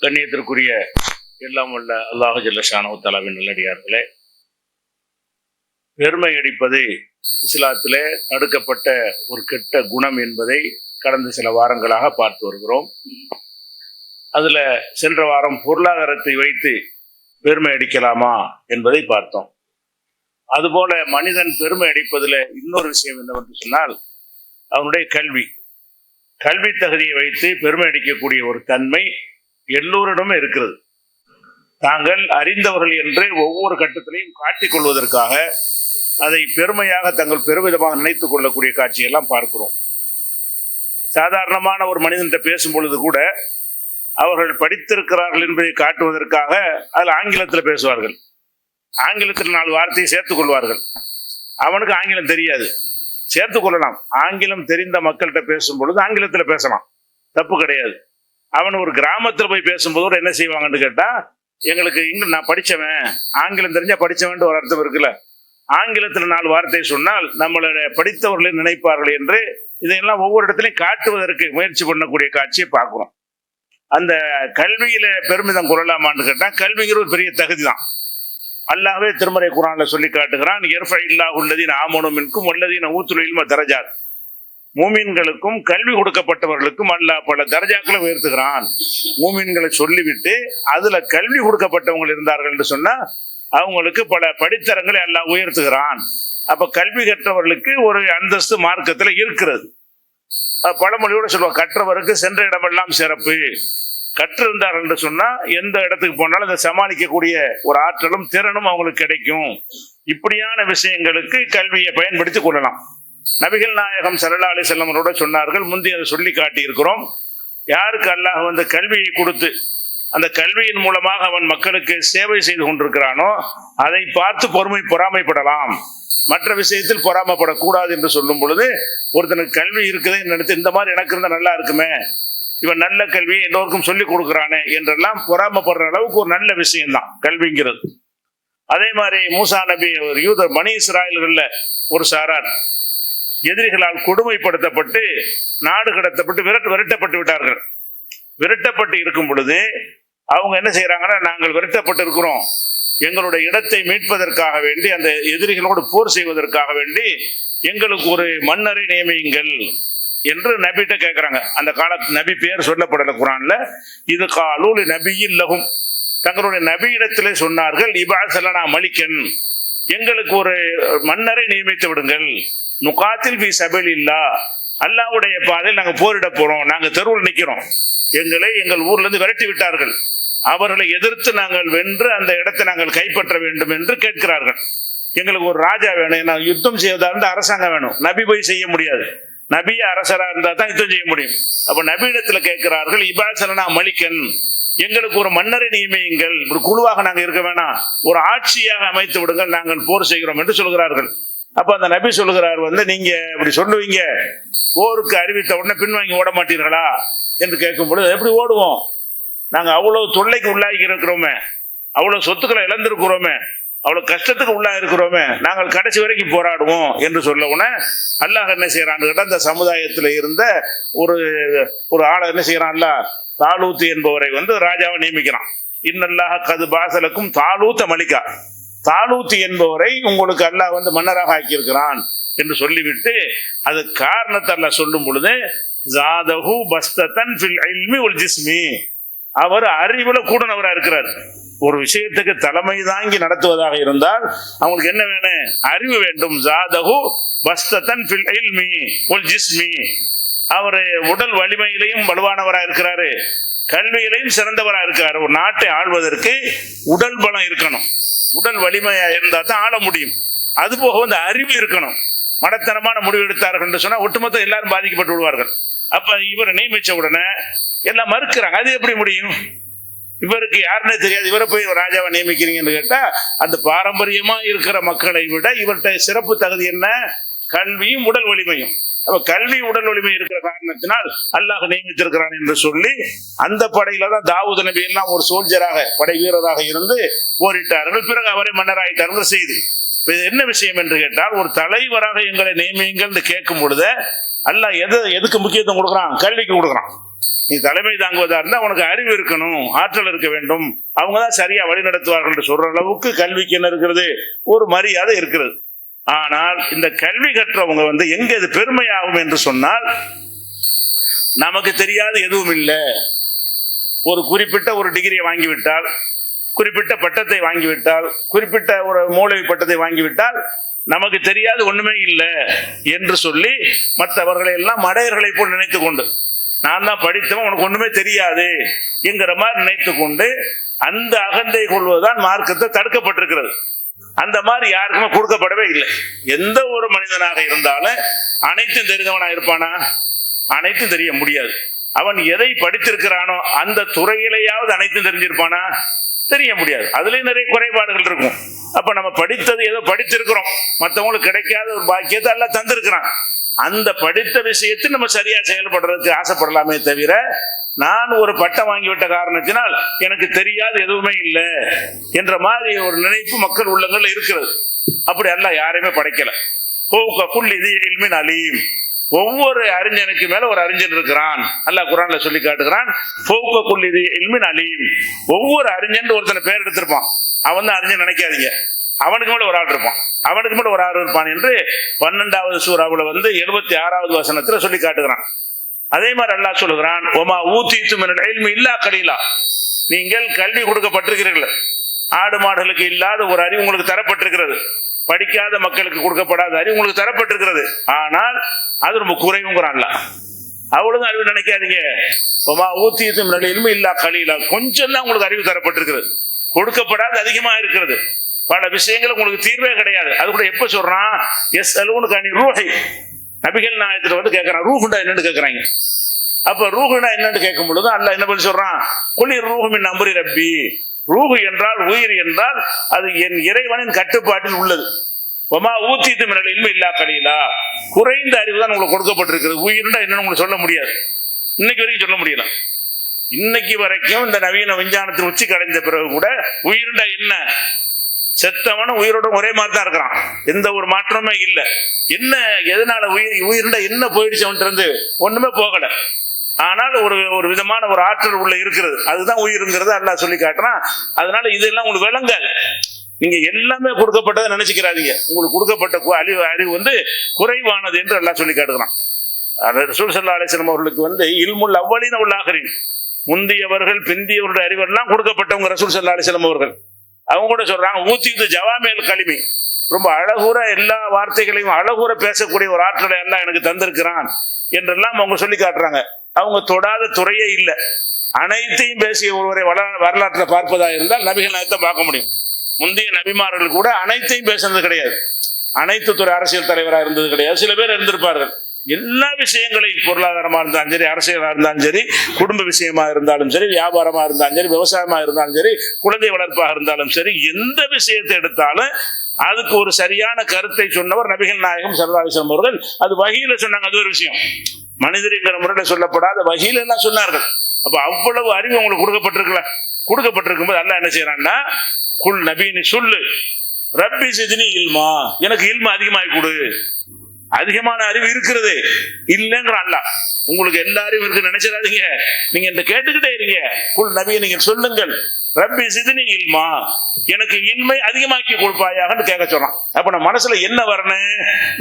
கண்ணியத்திற்குரிய எல்லாம் உள்ள அல்லாஹு ஜல்ல ஷானஹு தஆலாவின் நல்லடியார்களே, பெருமை அடிப்பது இஸ்லாத்திலே தடுக்கப்பட்ட ஒரு கெட்ட குணம் என்பதை கடந்த சில வாரங்களாக பார்த்து வருகிறோம். அதுல சென்ற வாரம் பொருளாதாரத்தை வைத்து பெருமை அடிக்கலாமா என்பதை பார்த்தோம். அதுபோல மனிதன் பெருமை அடிப்பதில் இன்னொரு விஷயம் என்னவென்று சொன்னால், அவனுடைய கல்வி தகுதியை வைத்து பெருமை அடிக்கக்கூடிய ஒரு தன்மை எல்லோரிடமும் இருக்கிறது. தாங்கள் அறிந்தவர்கள் என்று ஒவ்வொரு கட்டத்திலையும் காட்டிக் கொள்வதற்காக அதை பெருமையாக தங்கள் பெருமிதமாக நினைத்துக் கொள்ளக்கூடிய காட்சியெல்லாம் பார்க்கிறோம். சாதாரணமான ஒரு மனிதன்கிட்ட பேசும் பொழுது கூட அவர்கள் படித்திருக்கிறார்கள் என்பதை காட்டுவதற்காக அதில் ஆங்கிலத்தில் பேசுவார்கள். ஆங்கிலத்தில் 4 வார்த்தையை சேர்த்துக் கொள்வார்கள். அவனுக்கு ஆங்கிலம் தெரியாது, சேர்த்துக் கொள்ளலாம். ஆங்கிலம் தெரிந்த மக்கள்கிட்ட பேசும் பொழுது ஆங்கிலத்தில் பேசலாம், தப்பு கிடையாது. அவன் ஒரு கிராமத்தில் போய் பேசும்போது என்ன செய்வாங்கன்னு கேட்டா, எங்களுக்கு நான் படிச்சவன், ஆங்கிலம் தெரிஞ்சா படிச்சவன் ஒரு அர்த்தம் இருக்குல்ல. ஆங்கிலத்தில் 4 வார்த்தை சொன்னால் நம்மளை படித்தவர்களை நினைப்பார்கள் என்று இதையெல்லாம் ஒவ்வொரு இடத்திலையும் காட்டுவதற்கு முயற்சி பண்ணக்கூடிய காட்சியை பார்க்கிறோம். அந்த கல்வியில பெருமிதம் கொள்ளலாமான்னு கேட்டா, கல்விங்கிற ஒரு பெரிய தகுதி தான். அல்லாஹ்வே திருமறை குர்ஆன்ல சொல்லி காட்டுகிறான், யர்ஃபஇல்லாஹு அல்லதீன ஆமனூ மின்கும் வல்லதீன ஊத்துல் இல்ம தரஜாத். மூமின்களுக்கும் கல்வி கொடுக்கப்பட்டவர்களுக்கும் அல்லாஹ் பல தரஜாக்களை உயர்த்துகிறான். மூமின்களை சொல்லிவிட்டு அதுல கல்வி கொடுக்கப்பட்டவங்க இருந்தார்கள் என்று சொன்னா அவங்களுக்கு பல படித்தரங்களை அல்லாஹ் உயர்த்துகிறான். அப்ப கல்வி கற்றவர்களுக்கு ஒரு அந்தஸ்து மார்க்கத்துல இருக்கிறது. பழமொழியோட சொல்லுவாங்க, கற்றவருக்கு சென்ற இடமெல்லாம் சிறப்பு. கற்றிருந்தார் என்று சொன்னா எந்த இடத்துக்கு போனாலும் அதை சமாளிக்கக்கூடிய ஒரு ஆற்றலும் திறனும் அவங்களுக்கு கிடைக்கும். இப்படியான விஷயங்களுக்கு கல்வியை பயன்படுத்தி கொள்ளலாம். நபிகள் நாயகம் ஸல்லல்லாஹு அலைஹி வஸல்லம் அவரோட சொன்னார்கள், முந்தைய அதை சொல்லி காட்டி இருக்கிறோம். யாருக்கு அல்லாஹ் கல்வியை கொடுத்து அந்த கல்வியின் மூலமாக அவன் மக்களுக்கு சேவை செய்து கொண்டிருக்கிறானோ அதை பார்த்து பொறாமைப்படலாம். மற்ற விஷயத்தில் பொறாமைப்படக்கூடாது என்று சொல்லும் பொழுது, ஒருத்தனுக்கு கல்வி இருக்குதே நினைத்து இந்த மாதிரி எனக்கு இருந்தா நல்லா இருக்குமே, இவன் நல்ல கல்வியை எல்லோருக்கும் சொல்லிக் கொடுக்கிறானே என்றெல்லாம் பொறாமைப்படுற அளவுக்கு ஒரு நல்ல விஷயம்தான் கல்விங்கிறது. அதே மாதிரி மூசா நபி ஒரு யூதர் பனி இஸ்ராயல்கள்ல ஒரு சாரார் எதிரிகளால் கொடுமைப்படுத்தப்பட்டு நாடு கடத்தப்பட்டு விரட்டப்பட்டு விட்டார்கள். விரட்டப்பட்டு இருக்கும் பொழுது அவங்க என்ன செய்யறாங்கன்னா, நாங்கள் விரட்டப்பட்டு இருக்கிறோம், எங்களுடைய இடத்தை மீட்பதற்காக வேண்டி, அந்த எதிரிகளோடு போர் செய்வதற்காக வேண்டி எங்களுக்கு ஒரு மன்னரை நியமியுங்கள் என்று நபிட்ட கேட்கிறாங்க. அந்த காலத்து நபி பேர் சொல்லப்படல குர்ஆன்ல. இது காலூலி நபியில்லஹும், தங்களுடைய நபியிடத்திலே சொன்னார்கள், இபாஸலனா மலிக்கன், எங்களுக்கு ஒரு மன்னரை நியமித்து விடுங்கள். நுகாத்தில் ஃபீ சபீலில்லாஹ், அல்லாஹ்வுடைய பாதையில் நாங்கள் போரிட போறோம், நாங்க தெருவில் நிக்கிறோம், எங்களை எங்கள் ஊர்ல இருந்து விரட்டி விட்டார்கள், அவர்களை எதிர்த்து நாங்கள் வென்று அந்த இடத்தை நாங்கள் கைப்பற்ற வேண்டும் என்று கேட்கிறார்கள். எங்களுக்கு ஒரு ராஜா வேணும், யுத்தம் செய்வதா இருந்தா அரசாங்கம் வேணும், நபி போய் செய்ய முடியாது, நபிய அரசரா இருந்தா தான் யுத்தம் செய்ய முடியும். அப்ப நபியிடத்துல கேட்கிறார்கள், இபாஸலனா மலிக்கன், எங்களுக்கு ஒரு மன்னரை நியமியுங்கள், ஒரு குழுவாக நாங்க இருக்க வேணாம், ஒரு ஆட்சியாக அமைத்து விடுங்கள், நாங்கள் போர் செய்கிறோம் என்று சொல்கிறார்கள். அப்ப அந்த நபி சொல்லுகிறார், நீங்க இப்படி சொல்லுவீங்க, போருக்கு அறிவித்த உடனே பின்வாங்கி ஓட மாட்டீர்களா என்று கேட்கும் பொழுது, எப்படி ஓடுவோம், நாங்க அவ்வளவு தொல்லைக்கு உள்ளாகி இருக்கிறோமே, அவ்வளவு சொத்துக்களை இழந்திருக்கிறோமே, அவ்வளவு கஷ்டத்துக்கு உள்ளா இருக்கிறோமே, நாங்கள் கடைசி வரைக்கும் போராடுவோம் என்று சொல்ல உடனே அல்லாஹ் என்ன செய்யறான்னு கேட்டா, அந்த சமுதாயத்துல இருந்த ஒரு ஆளை என்ன செய்யறான், தாலூத் என்பவரை ராஜாவை நியமிக்கிறான். இன்னல்லாஹ கது பாசலுக்கும் தாலூத்த மலிக்கா, தாலூத் என்பவரை உங்களுக்கு அல்லாஹ் மன்னராக ஆக்கியிருக்கிறான் என்று சொல்லிவிட்டு அது காரணத்தை அல்லாஹ் சொல்லும் பொழுது, ஜாதஹு பஸ்ததன் ஃபில் இல்மி வல் ஜிஸ்மி, அவர் அறிவுல கூடனவரா இருக்கிறார். ஒரு விஷயத்துக்கு தலைமை தாங்கி நடத்துவதாக இருந்தால் அவங்களுக்கு என்ன வேணும், அறிவு வேண்டும். ஜாதஹு பஸ்ததன் ஃபில் இல்மி வல் ஜிஸ்மி, அவர் உடல் வலிமையிலையும் வலுவானவரா இருக்கிறாரு, கல்வியிலையும் சிறந்தவரா இருக்காரு. ஒரு நாட்டை ஆள்வதற்கு உடல் பலம் இருக்கணும், உடல் வலிமையா இருந்தா தான் ஆள முடியும். அது போக அறிவு இருக்கணும். மடத்தனமான முடிவு எடுத்தார்கள் என்று சொன்னா ஒட்டுமொத்தம் எல்லாரும் பாதிக்கப்பட்டு விடுவார்கள். அப்ப இவரை நியமிச்ச உடனே எல்லாம் மறுக்கிறாங்க, அது எப்படி முடியும், இவருக்கு யாருன்னே தெரியாது, இவரை போய் ராஜாவை நியமிக்கிறீங்கன்னு கேட்டா, அந்த பாரம்பரியமா இருக்கிற மக்களை விட இவர்கிட்ட சிறப்பு தகுதி என்ன, கல்வியும் உடல் வலிமையும். அப்ப கல்வி உடல் வலிமை இருக்கிற காரணத்தினால் அல்லாஹ் நியமித்திருக்கிறான் என்று சொல்லி அந்த படையில தான் தாவூத் நபி எல்லாம் ஒரு சோல்ஜராக, படை வீரராக இருந்து போரிட்டார்கள். பிறகு அவரை மன்னராயிட்டார்கள் செய்தி. என்ன விஷயம் என்று கேட்டால், ஒரு தலைவராக எங்களை நியமியுங்கள் கேட்கும் பொழுது அல்லாஹ் எதுக்கு முக்கியத்துவம் கொடுக்குறான், கல்விக்கு கொடுக்குறான். நீ தலைமை தாங்குவதா இருந்தா உனக்கு அறிவு இருக்கணும், ஆற்றல் இருக்க வேண்டும், அவங்கதான் சரியா வழி நடத்துவார்கள் என்று சொல்ற அளவுக்கு கல்விக்கு என்ன இருக்கிறது, ஒரு மரியாதை இருக்கிறது. ஆனால் இந்த கல்வி கற்றவங்க எங்க இது பெருமையாகும் என்று சொன்னால், நமக்கு தெரியாது எதுவும் இல்லை, ஒரு குறிப்பிட்ட ஒரு டிகிரியை வாங்கிவிட்டால், குறிப்பிட்ட பட்டத்தை வாங்கிவிட்டால், குறிப்பிட்ட ஒரு மூலவி பட்டத்தை வாங்கிவிட்டால் நமக்கு தெரியாது ஒண்ணுமே இல்லை என்று சொல்லி மற்றவர்களை எல்லாம் மடையர்களை போல் நினைத்து கொண்டு, நான் தான் படித்தவன் உனக்கு ஒண்ணுமே தெரியாது என்கிற மாதிரி நினைத்து கொண்டு அந்த அகந்தை கொள்வதுதான் மார்க்கத்தை தடுக்கப்பட்டிருக்கிறது. அந்த மாதிரி யாருக்குமே கொடுக்கப்படவே இல்லை. எந்த ஒரு மனிதனாக இருந்தாலும் அனைத்தும் தெரிந்தவனா இருப்பானா? அனைத்தும் தெரிய முடியாது. அவன் எதை படித்திருக்கிறானோ அந்த துறையிலேயாவது அனைத்தும் தெரிஞ்சிருப்பானா? தெரிய முடியாது. அதுலயும் நிறைய குறைபாடுகள் இருக்கும். அப்ப நம்ம படித்தது ஏதோ படித்திருக்கிறோம், மற்றவங்களுக்கு கிடைக்காத ஒரு பாக்கியத்தை எல்லாம் தந்திருக்கிறான். அந்த படித்த விஷயத்தை நம்ம சரியா செயல்படுறதுக்கு ஆசைப்படலாமே தவிர, நான் ஒரு பட்டம் வாங்கிவிட்ட காரணத்தினால் எனக்கு தெரியாது எதுவுமே இல்லை என்ற மாதிரி ஒரு நினைப்பு மக்கள் உள்ளங்கள் இருக்கிறது. அப்படி எல்லாம் யாரையுமே படைக்கல. அலீம், ஒவ்வொரு அறிஞனுக்கு மேல ஒரு அறிஞன் இருக்கிறான். அல்லாஹ் குர்ஆன்ல சொல்லி காட்டுகிறான், அலீம், ஒவ்வொரு அறிஞன் ஒருத்தனை பேர் எடுத்திருப்பான். அவன் தான் அறிஞன் நினைக்காதீங்க, அவனுக்கு மேல ஒரு ஆள் இருப்பான், அவனுக்கு மேல ஒரு ஆள் இருப்பான் என்று 12வது சூராவுல 76வது வசனத்துல சொல்லி காட்டுகிறான். அதே மாதிரி அல்லாஹ் சொல்லுகிறான், ஒமா ஊதீது மினல் இல்மி இல்லா கலீலா, நீங்கள் கல்வி கொடுக்கப்பட்டிருக்கிறீர்கள், ஆடு மாடுகளுக்கு இல்லாத ஒரு அறிவு உங்களுக்கு தரப்பட்டிருக்கிறது, படிக்காத மக்களுக்கு கொடுக்கப்படாத அறிவு உங்களுக்கு தரப்பட்டிருக்கிறது, ஆனால் அது ரொம்ப குறைவுங்கிறான் அல்லாஹ். அவ்வளவுதான் அறிவு நினைக்காதீங்க. ஒமா ஊதீது மினல் இல்மி இல்லா கலீலா, கொஞ்சம் தான் உங்களுக்கு அறிவு தரப்பட்டிருக்கிறது, கொடுக்கப்படாத அதிகமா இருக்கிறது. பல விஷயங்கள் உங்களுக்கு தீர்வே கிடையாது. அது கூட எப்ப சொல்றான், எஸ் அலூனக ரூஹி, நபிகள் நாயகத்துல கேட்கறான், ரூஹுண்டா என்னன்னு கேட்கறாங்க. அப்ப ரூஹுண்டா என்னன்னு கேட்கும் பொழுது அல்லாஹ் என்ன பண்ணி சொல்றான், குலிர் ரூஹு மின் அம்ரி ரப்பி, ரூஹு என்றால் உயிர் என்றால் அது என் இறைவனின் கட்டுப்பாட்டில் உள்ளது. ஒமா ஊதீது மினல் இல்மி இல்லா கலீலா, குறைந்த அறிவு தான் உங்களுக்கு கொடுக்கப்பட்டிருக்கிறது. உயிர்னா என்னன்னு உங்களுக்கு சொல்ல முடியாது, இன்னைக்கு வரைக்கும் சொல்ல முடியல. இன்னைக்கு வரைக்கும் இந்த நவீன விஞ்ஞானத்தின் உச்சி கடைந்த பிறகு கூட உயிர்ண்டா என்ன, செத்தவனும் உயிரோட ஒரே மாதிரி தான் இருக்கிறான், எந்த ஒரு மாற்றமே இல்லை. என்ன எதனால உயிர்ண்டா என்ன போயிடுச்சு அவன்கிட்ட இருந்து, ஒண்ணுமே போகல. ஆனால் ஒரு விதமான ஒரு ஆற்றல் உள்ள இருக்கிறது, அதுதான் உயிருங்கிறது அல்லாஹ் சொல்லி காட்டுறான். அதனால இதெல்லாம் உங்களுக்கு விளங்காது. நீங்க எல்லாமே கொடுக்கப்பட்டதை நினைச்சுக்கிறாதீங்க. உங்களுக்கு கொடுக்கப்பட்ட அறிவு குறைவானது என்று அல்லாஹ் சொல்லி காட்டுகிறான். ரசூல் ஸல்லல்லாஹு அலைஹி வஸல்லம் அவர்களுக்கு இல்முல் அவ்வலீன வல் ஆகிரீன், முந்தியவர்கள் பிந்தியவருடைய அறிவெல்லாம் கொடுக்கப்பட்டவங்க ரசூல் ஸல்லல்லாஹு அலைஹி வஸல்லம் அவர்கள். அவங்க கூட சொல்றாங்க, ஊத்திது ஜவாமில் கலிமி, ரொம்ப அழகுற எல்லா வார்த்தைகளையும் அழகுற பேசக்கூடிய ஒரு ஆற்றலை எல்லாம் எனக்கு தந்திருக்கிறான் என்றெல்லாம் அவங்க சொல்லி காட்டுறாங்க. அவங்க தொடாத துறையே இல்லை. அனைத்தையும் பேசிய ஒருவரை வரலாற்றை பார்ப்பதா இருந்தால் நபிகள் நாயகத்தை பார்க்க முடியும். முந்தைய நபிமார்கள் கூட அனைத்தையும் பேசுறது கிடையாது, அனைத்து துறை அரசியல் தலைவராக இருந்தது கிடையாது. சில பேர் இருந்திருப்பார்கள். எல்லா விஷயங்களையும், பொருளாதாரமா இருந்தாலும் சரி, அரசியலா இருந்தாலும் சரி, குடும்ப விஷயமா இருந்தாலும் சரி, வியாபாரமா இருந்தாலும் சரி, விவசாயமா இருந்தாலும் சரி, குழந்தை வளர்ப்பாக இருந்தாலும் சரி, எந்த விஷயத்தை எடுத்தாலும் அதுக்கு ஒரு சரியான கருத்தை சொன்னவர் நபிகள் நாயகம் ஸல்லல்லாஹு அலைஹி வஸல்லம் அவர்கள். அது வஹீல சொன்னாங்க, அது ஒரு விஷயம். மனிதரின் முறையில் சொல்லப்படாத வஹீல எல்லாம் சொன்னார்கள். அப்ப அவ்வளவு அறிவு உங்களுக்கு கொடுக்கப்பட்டிருக்கும் போது அல்லாஹ் என்ன செய்யறான்னா, குல் நபி நீ சொல்லு, ரப்பி சித்னி இல்மா, எனக்கு இல்ம அதிகமாகி கொடு. அதிகமான அறிவு இருக்கிறது இல்லைங்கிறான் அல்லாஹ். உங்களுக்கு எல்லா அறிவும் இருக்கு நினைச்சிடாதீங்க, நீங்க இந்த கேட்டுக்கிட்டே இருங்க. குல் நபி நீங்க சொல்லுங்கள், ரப்பி சித்னி இல்மா, எனக்கு இல்மை அதிகமாக்கி கொடுப்பாயாகன்னு கேட்க சொல்றான். அப்ப நம்ம மனசுல என்ன வரணும்,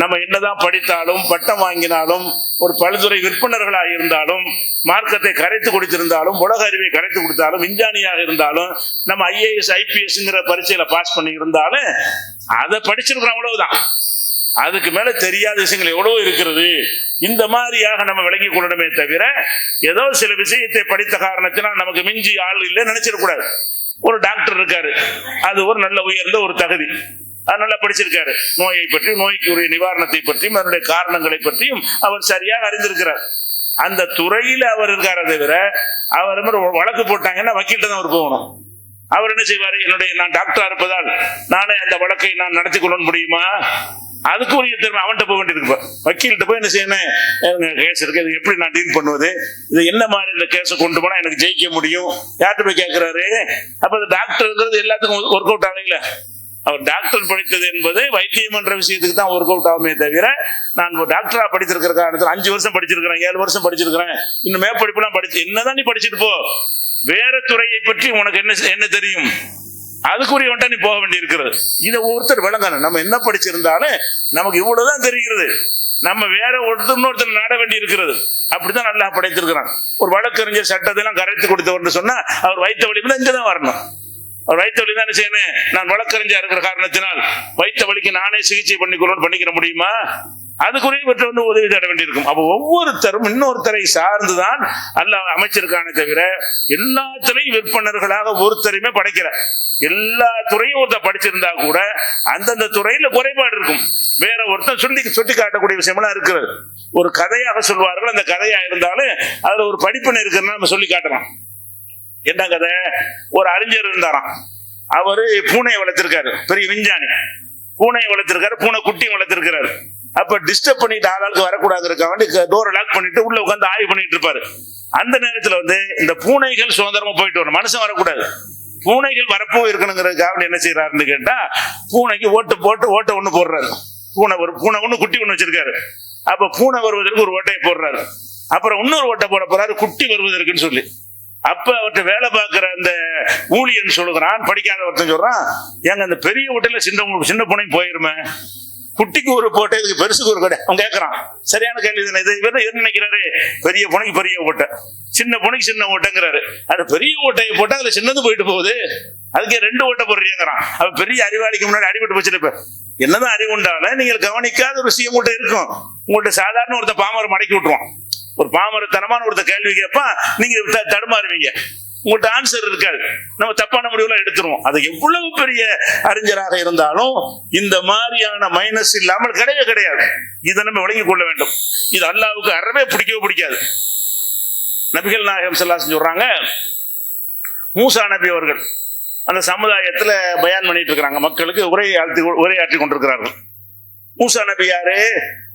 நம்ம என்னதான் படித்தாலும் பட்டம் வாங்கினாலும் ஒரு பல்துறை விற்பனர்களாக இருந்தாலும் மார்க்கத்தை கரைத்து கொடுத்திருந்தாலும் உலக அறிவை கரைத்து கொடுத்தாலும் விஞ்ஞானியாக இருந்தாலும் நம்ம ஐஏஎஸ் ஐபிஎஸ்ங்கிற பரீட்சையில பாஸ் பண்ணி இருந்தாலும் அதை படிச்சிருக்கிறோம், அவ்வளவுதான். அதுக்கு மேல தெரியாத விஷயங்கள் எவ்வளவு இருக்கிறது. இந்த மாதிரியாக நம்ம விளங்கி கொள்ளணுமே தவிர ஏதோ சில விஷயத்தை படித்த காரணத்தினால் நமக்கு மிஞ்சி ஆள் இல்லை நினைச்சிடக்கூடாது. ஒரு டாக்டர் இருக்காரு, அது ஒரு நல்ல உயர்ந்த ஒரு தகுதி, அது நல்லா படிச்சிருக்காரு. நோயை பற்றி, நோய்க்கு உரிய நிவாரணத்தை பற்றியும் அதனுடைய காரணங்களை பற்றியும் அவர் சரியாக அறிந்திருக்கிறார். அந்த துறையில அவர் இருக்காரே தவிர அவர் வழக்கு போட்டாங்கன்னா வக்கீல்கிட்ட தான் அவர் போகணும். அவர் என்ன செய்வாரு, நான் டாக்டரா இருப்பதால் நானே அந்த வழக்கை நான் நடத்தி கொள்ள முடியுமா, அதுக்கு உரிய திறமை அவன்கிட்ட போக வேண்டியிருக்கு. வக்கீல்கிட்ட போய் என்ன செய்யணும், கேஸ் இருக்கு, இது எப்படி நான் டீல் பண்ணுவது, இது என்ன மாதிரி இந்த கேஸை கொண்டு போனா எனக்கு ஜெயிக்க முடியும், யார்கிட்ட போய் கேட்கிறாரு. அப்ப டாக்டர் இருக்கிறது எல்லாத்துக்கும் ஒர்க் அவுட் ஆகல. அவர் டாக்டர் படித்தது என்பது வைத்தியம் என்ற விஷயத்துக்கு தான் ஒர்க் அவுட் ஆகுமே தவிர, நான் டாக்டரா படித்திருக்கிற காரணத்தில் 5 வருஷம் படிச்சிருக்கிறேன், 7 வருஷம் படிச்சிருக்கிறேன், இன்னும் மேற்படிப்புலாம் படிச்சு என்னதான் நீ படிச்சுட்டு போ, வேற துறையை பற்றி உனக்கு என்ன தெரியும், அதுக்குரியவன்ட்ட நீ போக வேண்டி இருக்கிறது. இதை ஒருத்தர் விளங்கணும். நம்ம என்ன படிச்சிருந்தாலும் நமக்கு இவ்வளவுதான் தெரிகிறது, நம்ம வேற ஒருத்தர் நாட வேண்டி இருக்கிறது. அப்படிதான் நல்லா படைத்திருக்கிறான். ஒரு வழக்கறிஞர் சட்டத்தெல்லாம் கரைத்து கொடுத்தவர் சொன்னா அவர் வைத்த வழியில இங்கதான் வரணும். அவர் வைத்த வழி தானே செய்யணும். நான் வழக்கறிஞர் இருக்கிற காரணத்தினால் வைத்த வழிக்கு நானே சிகிச்சை பண்ணிக்கிற முடியுமா? அதுக்குரிய இவற்றை உதவி தேட வேண்டியிருக்கும். அப்போ ஒவ்வொருத்தரும் இன்னொருத்தரை சார்ந்துதான் அல்லாஹ் அமைச்சிருக்கானே தவிர எல்லாத்திலையும் விற்பனர்களாக ஒருத்தரையுமே படைக்கிற. எல்லா துறையும் ஒருத்தர் படிச்சிருந்தா கூட அந்தந்த துறையில குறைபாடு இருக்கும். வேற ஒருத்தர் சுட்டி காட்டக்கூடிய விஷயம்லாம் இருக்கிறது. ஒரு கதையாக சொல்வார்கள். அந்த கதையா இருந்தாலும் அதுல ஒரு படிப்பினை இருக்குன்னு நம்ம சொல்லி காட்டலாம். என்ன கதை? ஒரு அறிஞர் இருந்தாராம். அவரு பூனையை வளர்த்திருக்காரு, பெரிய விஞ்ஞானி. பூனையை வளர்த்திருக்காரு, பூனை குட்டியும் வளர்த்திருக்கிறாரு. அப்ப டிஸ்டர்ப் பண்ணிட்டு ஆளாளுக்கு வரக்கூடாது, டோரை லாக் பண்ணிட்டு உள்ள உட்காந்து ஆய்வு பண்ணிட்டு இருப்பாரு. அந்த நேரத்துல இந்த பூனைகள் சுதந்திரமா போயிட்டு வரணும், மனுஷன் வரக்கூடாது. பூனைகள் வரப்போ இருக்கணுங்கிறதுக்காக என்ன செய்யறாருன்னு கேட்டா, பூனைக்கு ஓட்டை ஒண்ணு போடுறாரு. பூனை ஒண்ணு குட்டி ஒண்ணு வச்சிருக்காரு. அப்ப பூனை வருவதற்கு ஒரு ஓட்டையை போடுறாரு. அப்புறம் இன்னொரு ஓட்டை போட போறாரு குட்டி வருவதற்குன்னு சொல்லி. அப்ப அவர்கிட்ட வேலை பார்க்கிற அந்த ஊழியன் சொல்லுகிறான், படிக்காத ஒருத்தன் சொல்றான், ஏங்க அந்த பெரிய ஓட்டையில சின்ன பூனை போயிருமே, குட்டிக்கு ஒரு போட்டை, இதுக்கு பெருசுக்கு ஒரு கடை. அவன் கேட்கறான். சரியான கேள்வி தானே இது. இவர் என்ன நினைக்கிறாரு? பெரிய பூனைக்கு பெரிய ஓட்டை, சின்ன பூனைக்கு சின்ன ஓட்டைங்கிறாரு. அது பெரிய ஓட்டையை போட்டா அதுல சின்னது போயிட்டு போகுது, அதுக்கே 2 ஓட்டை போடுறீங்கிறான். அவ பெரிய அறிவாளிக்கு முன்னாடி அடிபட்டு வச்சிருப்ப. என்னதான் அறிவு உண்டாலும் நீங்கள் கவனிக்காத ஒரு விஷயம் உங்கள்கிட்ட இருக்கும். உங்கள்கிட்ட சாதாரண ஒருத்த பாமரம் மடக்கி விட்டுருவான். ஒரு பாமரத்தனமான ஒருத்த கேள்வி கேட்பான், நீங்க தடுமாறுவீங்க, உங்கள்கிட்ட ஆன்சர் இருக்காது. நம்ம தப்பான முடிவுலாம் எடுத்துருவோம். அது எவ்வளவு பெரிய அறிஞராக இருந்தாலும் இந்த மாதிரியான மைனஸ் இல்லாமல் கிடையவே கிடையாது. இதை நம்ம விளங்கிக் கொள்ள வேண்டும். இது அல்லாஹ்வுக்கு அறவே பிடிக்காது. நபிகள் நாயகம் ஸல்லல்லாஹு அலைஹி வஸல்லம் சொல்றாங்க, மூசா நபி அவர்கள் அந்த சமுதாயத்துல பயான் பண்ணிட்டு இருக்கிறாங்க, மக்களுக்கு உரையாற்றி கொண்டிருக்கிறார்கள். மூசா நபி யாரு?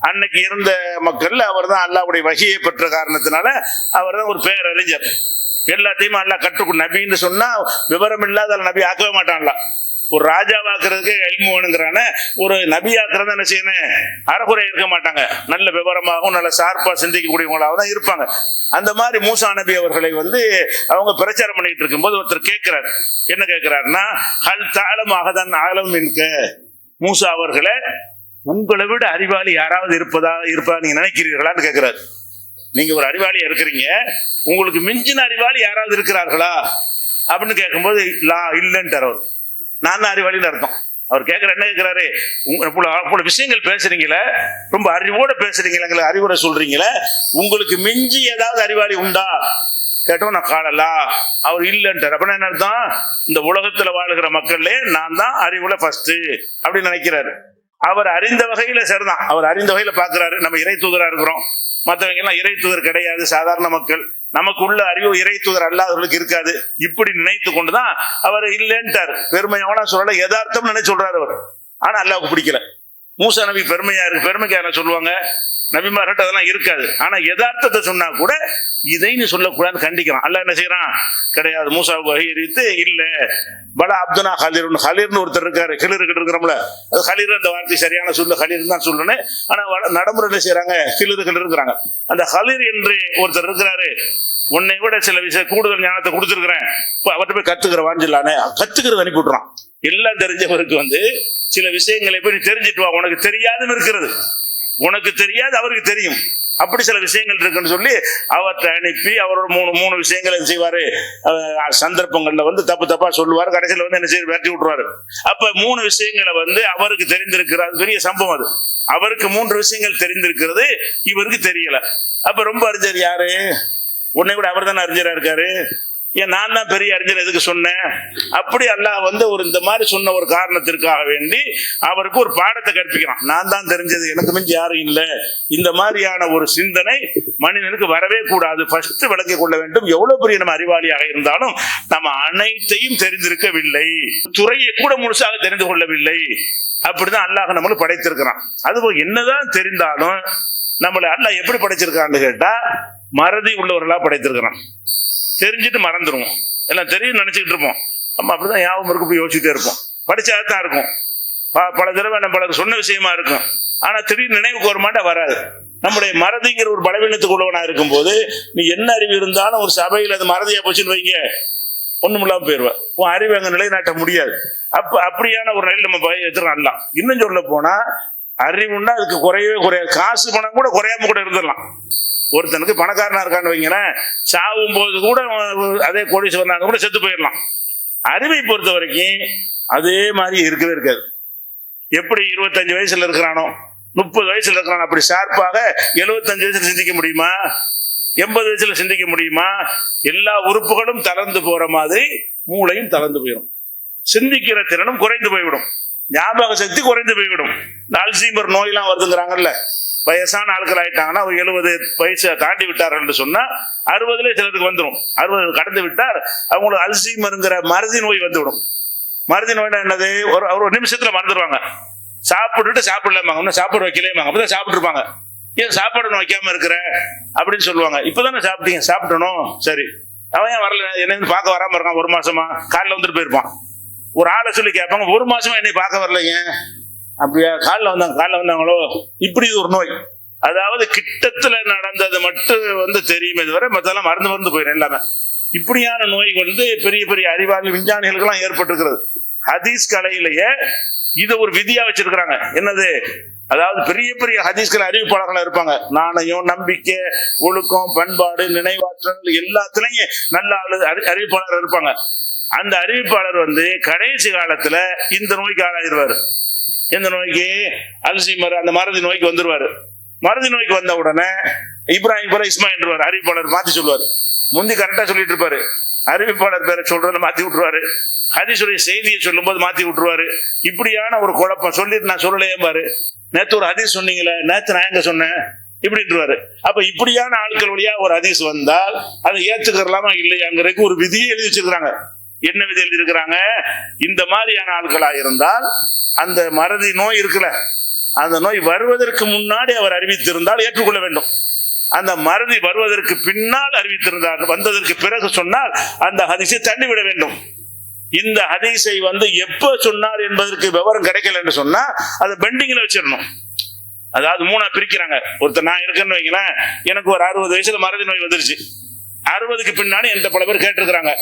அன்னைக்கு இருந்த மக்கள் அவர் தான் அல்லாஹ்வுடைய வஹியை பெற்ற காரணத்தினால அவர் தான் ஒரு பேரறிஞர். எல்லாத்தையும் அல்லாஹ் கற்றுக்கொண்டு, நபின்னு சொன்னா விவரம் இல்லாத நபி ஆக்கவே மாட்டான்ல. ஒரு ராஜாவாக்குறதுக்கு இல்மு வேணுங்கிறான, ஒரு நபி ஆக்குறது என்ன செய்யணும்? அறகுறை இருக்க மாட்டாங்க. நல்ல விவரமாகவும் நல்ல சார்பா சிந்திக்கக்கூடியவங்களாக தான் இருப்பாங்க. அந்த மாதிரி மூசா நபி அவர்களை அவங்க பிரச்சாரம் பண்ணிட்டு இருக்கும்போது ஒருத்தர் கேட்கிறார். என்ன கேட்கிறாருன்னா, ஹல் தாலம் அகதன் ஆலம் என்க, மூசா அவர்களை உங்களை விட அறிவாளி யாராவது இருப்பதா நீங்க நினைக்கிறீர்களான்னு கேட்கிறாரு. நீங்க ஒரு அறிவாளியா இருக்கிறீங்க, உங்களுக்கு மிஞ்சின அறிவாளி யாராவது இருக்கிறார்களா அப்படின்னு கேட்கும்போது இல்லைன்ட்டார் அவர். நான் தான் அறிவாளின்னு அர்த்தம். அவர் கேட்கிற என்ன கேட்கிறாரு, விஷயங்கள் பேசுறீங்களே, ரொம்ப அறிவோட பேசுறீங்களா, எங்களுக்கு அறிவுரை சொல்றீங்களே, உங்களுக்கு மிஞ்சி ஏதாவது அறிவாளி உண்டா கேட்டோம். நான் காணலா. அவர் இல்லைன்ட்டார். அப்படின்னா என்ன அர்த்தம்? இந்த உலகத்துல வாழுகிற மக்கள்லே நான் தான் அறிவுல ஃபர்ஸ்ட் அப்படின்னு நினைக்கிறாரு. அவர் அறிந்த வகையில சரிதான், அவர் அறிந்த வகையில பாக்குறாரு. நம்ம இறை தூதரா இருக்கிறோம், மற்றவங்க எல்லாம் இறை தூதர் கிடையாது, சாதாரண மக்கள், நமக்கு உள்ள அறிவு இறை தூதர் அல்லாதவர்களுக்கு இருக்காது. இப்படி நினைத்து கொண்டுதான் அவர் இல்லைன்ட்டார். பெருமையான சொல்லல, யதார்த்தம் நினைச்சு சொல்றாரு அவர். ஆனா அல்லாஹ்வுக்கு பிடிக்கல. மூசா நபி பெருமையா இருக்கு, பெருமைக்கு யாரும் சொல்லுவாங்க, நபிமார்கிட்ட அதெல்லாம் இருக்காது. ஆனா யதார்த்தத்தை சொன்னா கூட இதைன்னு சொல்லக்கூடாதுன்னு கண்டிக்கிறான். அல்லாஹ் என்ன செய்யறான்? கிடையாது, மூசாவுக்கு வகையறிவித்து இல்ல பல அப்துனா ஹலீர்னு ஒருத்தர் இருக்காரு, கிளிர்கிட்டு இருக்கிறோம்ல, அது ஹலீர் அந்த வார்த்தை சரியான சொல்லு, ஹலீர் தான் சொல்லணும். ஆனா நடைமுறை என்ன செய்யறாங்க? கிளிர்கள் இருக்கிறாங்க. அந்த ஹலீர் என்று ஒருத்தர் இருக்கிறாரு, உன்னை விட சில விஷயம் கூடுதல் ஞானத்தை கொடுத்துருக்கிறேன், அவர்கிட்ட போய் கத்துக்கிறவான்னு சொல்லானே, கத்துக்கிறது அனுப்பி விட்டுறான். எல்லாம் தெரிஞ்சவருக்கு சில விஷயங்களை போய் நீ தெரிஞ்சிட்டு வா, உனக்கு தெரியாதுன்னு இருக்கிறது, உனக்கு தெரியாது அவருக்கு தெரியும், அப்படி சில விஷயங்கள் இருக்குன்னு சொல்லி அவற்றை அனுப்பி அவரோட மூணு விஷயங்களை செய்வாரு. சந்தர்ப்பங்கள்ல தப்பா சொல்லுவாரு, கடைசியில என்ன செய்ய வெட்டி விட்டுருவாரு. அப்ப 3 விஷயங்களை அவருக்கு தெரிந்திருக்கிறார். பெரிய சம்பவம் அது. அவருக்கு 3 விஷயங்கள் தெரிந்திருக்கிறது, இவருக்கு தெரியல. அப்ப ரொம்ப அறிஞர் யாரு? உன்னை கூட அவர் தானே அறிஞரா இருக்காரு. ஏன் நான் தான் பெரிய அறிஞர் எதுக்கு சொன்னேன்? அப்படி அல்லாஹ் ஒரு இந்த மாதிரி சொன்ன ஒரு காரணத்திற்காக வேண்டி அவருக்கு ஒரு பாடத்தை கற்பிக்கிறான். நான் தான் தெரிஞ்சது, எனக்கு மிஞ்சி யாரும் இல்லை. இந்த மாதிரியான ஒரு சிந்தனை மனிதனுக்கு வரவே கூடாது. ஃபர்ஸ்ட் விளங்கிக் கொள்ள வேண்டும், எவ்வளவு பெரிய நம்ம அறிவாளியாக இருந்தாலும் நம்ம அனைத்தையும் தெரிந்திருக்கவில்லை, துறையை கூட முழுசாக தெரிந்து கொள்ளவில்லை. அப்படிதான் அல்லாஹ் நம்மளுக்கு படைத்திருக்கிறான். அதுபோல் என்னதான் தெரிந்தாலும் நம்மளை அல்லாஹ் எப்படி படைச்சிருக்கான்னு கேட்டா, மறதி உள்ளவர்களா படைத்திருக்கிறான். தெரிஞ்சுட்டு மறந்துடுவோம், எல்லாம் தெரியும் நினைச்சுக்கிட்டு இருப்போம். நம்ம அப்படிதான் யாவும் இருக்கு போய் யோசிச்சுட்டே இருப்போம். படிச்சாதான் இருக்கும். பல தடவை நம்ம பலருக்கு சொன்ன விஷயமா இருக்கும். ஆனா திடீர்னு நினைவுக்கு ஒரு மாட்டா வராது. நம்முடைய மறதிங்கிற ஒரு பலவீனத்துக்கு உள்ளவனா இருக்கும் போது நீ என்ன அறிவு இருந்தாலும் ஒரு சபையில் அது மறதியா போச்சுன்னு வைங்க, ஒண்ணும் இல்லாம போயிருவேன். உன் அறிவு அங்க நிலைநாட்ட முடியாது. அப்படியான ஒரு நிலையில் நம்ம எதிர்லாம். இன்னும் சொல்ல போனா அறிவுன்னா அதுக்கு குறையவே குறையாது. காசு பணம் கூட குறையாம கூட இருந்துடலாம். ஒருத்தனுக்கு பணக்காரனா இருக்கான்னு வைங்களேன், சாவும் போது கூட அதே கோடீஸ்வரனாக கூட செத்து போயிடலாம். அறிவை பொறுத்த வரைக்கும் அதே மாதிரி இருக்கவே இருக்காது. எப்படி 25 வயசுல இருக்கிறானோ 30 வயசுல இருக்கிறானோ அப்படி ஷார்ப்பாக 75 வயசுல சிந்திக்க முடியுமா? 80 வயசுல சிந்திக்க முடியுமா? எல்லா உறுப்புகளும் தளர்ந்து போற மாதிரி மூளையும் தளர்ந்து போயிடும். சிந்திக்கிற திறனும் குறைந்து போய்விடும். ஞாபக சக்தி குறைந்து போய்விடும். அல்சீமர் நோயெல்லாம் வருதுங்கிறாங்கல்ல, வயசான ஆட்கள் ஆயிட்டாங்கன்னா ஒரு 70 வயசை தாண்டி விட்டார்கள் என்று சொன்னா 60ல சிலருக்கு வந்துடும். 60 கடந்து விட்டார் அவங்களுக்கு அல்சீமருங்கிற மறதி நோய் வந்துவிடும். மறதி நோய்னா என்னது? ஒரு நிமிஷத்துல மறந்துடுவாங்க. சாப்பிட்டுட்டு சாப்பிடலாமாங்க, இன்னும் சாப்பிட வைக்கலையேமாங்க, அப்பதான் சாப்பிட்டு இருப்பாங்க. ஏன் சாப்பாடு வைக்காம இருக்கிற அப்படின்னு சொல்லுவாங்க. இப்பதானே சாப்பிட்டீங்க? சாப்பிட்டணும். சரி, அவன் ஏன் வரல, என்ன பார்க்க வராம இருக்கான்? 1 மாசமா காலில் வந்துட்டு போயிருப்பான். ஒரு ஆளை சொல்லி கேட்பாங்க, 1 மாசமா என்னை பார்க்க வரலைங்க. அப்படியா? காலில் வந்தாங்களோ? இப்படி ஒரு நோய். அதாவது கிட்டத்துல நடந்தது மட்டும் தெரியுமே தவிர மத்தெல்லாம் மறந்து போயிடும் எல்லாமே. இப்படியான நோய் பெரிய பெரிய அறிவாளி விஞ்ஞானிகளுக்கு எல்லாம் ஏற்பட்டிருக்கிறது. ஹதீஸ் கலையிலேயே இதை ஒரு விதியா வச்சிருக்கிறாங்க. என்னது? அதாவது பெரிய பெரிய ஹதீஸ்கள் அறிவிப்பாளர்கள் இருப்பாங்க. நாணயம், நம்பிக்கை, ஒழுக்கம், பண்பாடு, நினைவாற்றல் எல்லாத்துலயும் நல்ல அறிவிப்பாளர் இருப்பாங்க. அந்த அறிவிப்பாளர் கடைசி காலத்துல இந்த நோய்க்கு ஆளாயிருவாரு. எந்த நோய்க்கு? அல்சீமர், அந்த மறதி நோய்க்கு வந்துருவாரு. மறதி நோய்க்கு வந்த உடனே இப்ராஹிம் இஸ்மாயில் அறிவிப்பாளர் மாத்தி சொல்லுவாரு. முந்தி கரெக்டா சொல்லிட்டு இருப்பாரு, அறிவிப்பாளர் பேரை சொல்றத மாத்தி விட்டுருவாரு. ஹதீஸுடைய செய்தியை சொல்லும் போது மாத்தி விட்டுருவாரு. இப்படியான ஒரு குழப்பம். சொல்லிட்டு நான் சொல்லலையே பாரு, நேத்து ஒரு ஹதீஸ் சொன்னீங்களே, நேத்து நான் எங்க சொன்னேன் இப்படின்றாரு. அப்ப இப்படியான ஆட்கள் வழியா ஒரு ஹதீஸ் வந்தால் அதை ஏத்துக்கலாமா இல்லையாங்கிறதுக்கு ஒரு விதியை எழுதி வச்சிருக்காங்க. என்ன விதி எழுதி இருக்கிறாங்க? இந்த மாதிரியான ஆட்களா இருந்தால் அந்த மறதி நோய் இருக்குல்ல, அந்த நோய் வருவதற்கு முன்னாடி அவர் அறிவித்திருந்தால் ஏற்றுக்கொள்ள வேண்டும். அந்த மறதி வருவதற்கு பின்னால் அறிவித்திருந்தார், வந்ததற்கு பிறகு சொன்னால் அந்த ஹதீஸை தள்ளிவிட வேண்டும். இந்த ஹதீஸை எப்ப சொன்னார் என்பதற்கு விவரம் கிடைக்கல என்று சொன்னா அதை பெண்டிங்ல வச்சிடணும். அதாவது 3 பிரிக்கிறாங்க. ஒருத்தர் நான் இருக்கேன்னு வைங்களேன், எனக்கு ஒரு 60 வயசுல மறதி நோய் வந்துருச்சு. 60க்கு பின்னாடி என்கிட்ட பல பேர் கேட்டிருக்கிறாங்க,